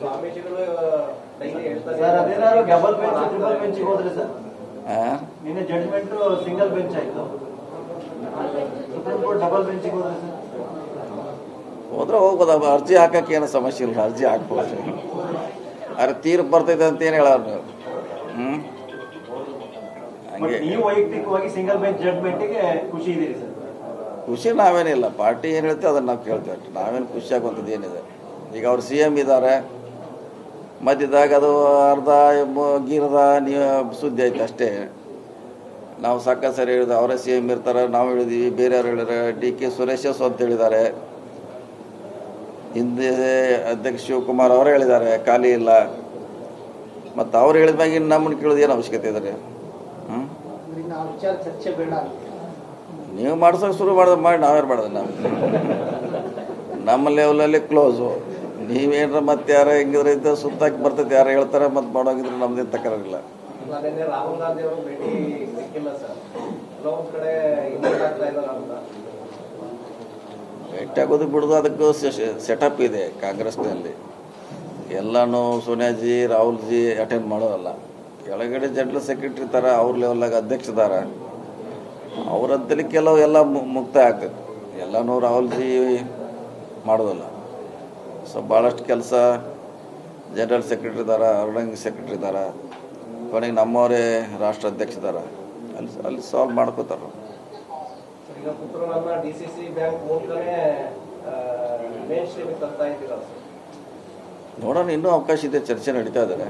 ಸ್ವಾಮೀಜಿಗಳು sir ಅದೇನಾದ್ರು double bench triple ಬೆಂಚ್ಗೆ ಹೋದ್ರೆ sir ನಿನ್ನೆ ಜಡ್ಜ್ಮೆಂಟ್ ಸಿಂಗಲ್ ಬೆಂಚ್ ಆಯ್ತು, ಸುಪ್ರೀಂ ಕೋರ್ಟ್ ಡಬಲ್ ಬೆಂಚ್ಗೆ ಹೋದ್ರೆ ಸರ್ ಹೋದ್ರೆ ಹೋಗ್ಬೋದು. ಅರ್ಜಿ ಹಾಕಕ್ಕೆ ಏನೋ ಸಮಸ್ಯೆ ಇಲ್ಲ, ಅರ್ಜಿ ಹಾಕ್ಬೋದು. ಅರೆ ತೀರ್ಪು ಬರ್ತೈತೆ ಅಂತ ಏನು ಹೇಳೋರು ನೀವು? ಹಂಗೆ ನೀವು ವೈಯಕ್ತಿಕವಾಗಿ ಸಿಂಗಲ್ ಬೆಂಚ್ ಜಡ್ಜ್ಮೆಂಟ್ಗೆ ಖುಷಿ ಇದೀರಿ ಸರ್? ಖುಷಿ ನಾವೇನಿಲ್ಲ, ಪಾರ್ಟಿ ಏನು ಹೇಳ್ತೀವಿ ಅದನ್ನು ನಾವು ಕೇಳ್ತೇವೆ. ನಾವೇನು ಖುಷಿ ಆಗುವಂಥದ್ದು ಏನಿದೆ. ಈಗ ಅವ್ರು CM ಇದ್ದಾರೆ, ಮಧ್ಯದಾಗ ಅದು ಅರ್ಧ ಗೀರದ ನೀವು ಸುದ್ದಿ ಆಯ್ತು ಅಷ್ಟೇ. ನಾವು ಸಾಕ ಸರಿ ಹೇಳಿದ ಅವರೇ CM ಇರ್ತಾರೆ, ನಾವು ಹೇಳಿದೀವಿ, ಬೇರೆಯವ್ರು ಹೇಳಿದ್ದಾರೆ. DK ಸುರೇಶ್ ಅಂತ ಹೇಳಿದ್ದಾರೆ, ಹಿಂದೆ ಅಧ್ಯಕ್ಷ ಶಿವಕುಮಾರ್ ಅವರೇ ಹೇಳಿದ್ದಾರೆ ಖಾಲಿ ಇಲ್ಲ. ಮತ್ತು ಅವ್ರು ಹೇಳಿದ್ಮ್ಯಾಗ ಇನ್ನು ನಮ್ಮನ್ನು ಕೇಳೋದು ಏನು ಅವಶ್ಯಕತೆ ಇದೆ ರೀ? ಚರ್ಚೆ ಬೇಡ, ನೀವು ಮಾಡ್ಸೋಕೆ ಶುರು ಮಾಡಿ ನಾವೇನು ಮಾಡೋದು? ನಮ್ಮ ಲೆವೆಲಲ್ಲಿ ಕ್ಲೋಸು. ನೀವೇನ್ರ ಮತ್ತೆ ಯಾರ ಹೆಂಗಿದ್ರೆ ಇದ್ದ ಸುತ್ತಾಕಿ ಬರ್ತೈತೆ, ಯಾರು ಹೇಳ್ತಾರೆ ಮತ್ತೆ ಮಾಡೋಗಿದ್ರೆ ನಮ್ದೇನು ತಕರಾರಿಲ್ಲ. ರಾಹುಲ್ ಗಾಂಧಿ ಅವರು ಭೇಟಿ ಸಿಕ್ಕಿಲ್ಲ ಸರ್, ಕೆಲವೊಂದು ಕಡೆ ಆಗ್ತಾ ಇಲ್ಲ ಅಂತ. ಭೇಟಿ ಆಗೋದು ಬಿಡೋದು ಅದಕ್ಕೂ ಸೆಟಪ್ ಇದೆ ಕಾಂಗ್ರೆಸ್ನಲ್ಲಿ. ಎಲ್ಲನೂ ಸೋನಿಯಾಜಿ ರಾಹುಲ್ಜಿ ಅಟೆಂಡ್ ಮಾಡೋದಲ್ಲ. ಕೆಳಗಡೆ ಜನರಲ್ ಸೆಕ್ರೆಟರಿ ಥರ ಅವ್ರ ಲೆವೆಲ್ನಾಗ ಅಧ್ಯಕ್ಷದಾರ, ಅವರಂತಲ್ಲಿ ಕೆಲವು ಎಲ್ಲ ಮುಕ್ತಾಯ ಆಗ್ತದೆ. ಎಲ್ಲನೂ ರಾಹುಲ್ಜಿ ಮಾಡೋದಲ್ಲ. ಸೊ ಭಾಳಷ್ಟು ಕೆಲಸ ಜನರಲ್ ಸೆಕ್ರೆಟರಿ ಇದ್ದಾರೆ, ಆರ್ಗನೈಸಿಂಗ್ ಸೆಕ್ರೆಟರಿ ಇದ್ದಾರೆ, ಕೊನೆಗೆ ನಮ್ಮವರೇ ರಾಷ್ಟ್ರ ಅಧ್ಯಕ್ಷ ಇದ್ದಾರೆ. ಅಲ್ಲಿ ಸಾಲ್ವ್ ಮಾಡ್ಕೋತಾರೆ. ಈಗ ಪುತ್ರರನ್ನ DCC ಬ್ಯಾಂಕ್ ಮೂಲಕನೇ ಮೇನ್ ಸ್ಟ್ರೀಮಿಗೆ ತರ್ತಾ ಇದ್ದೀರಾ? ನೋಡೋಣ, ಇನ್ನೂ ಅವಕಾಶ ಇದೆ, ಚರ್ಚೆ ನಡೀತಾ ಇದ್ದಾರೆ.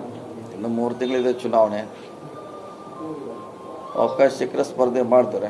ಇನ್ನು 3 ತಿಂಗಳಿದೆ ಚುನಾವಣೆ. ಅವಕಾಶ ಸಿಕ್ಕರೆ ಸ್ಪರ್ಧೆ ಮಾಡ್ತಾರೆ.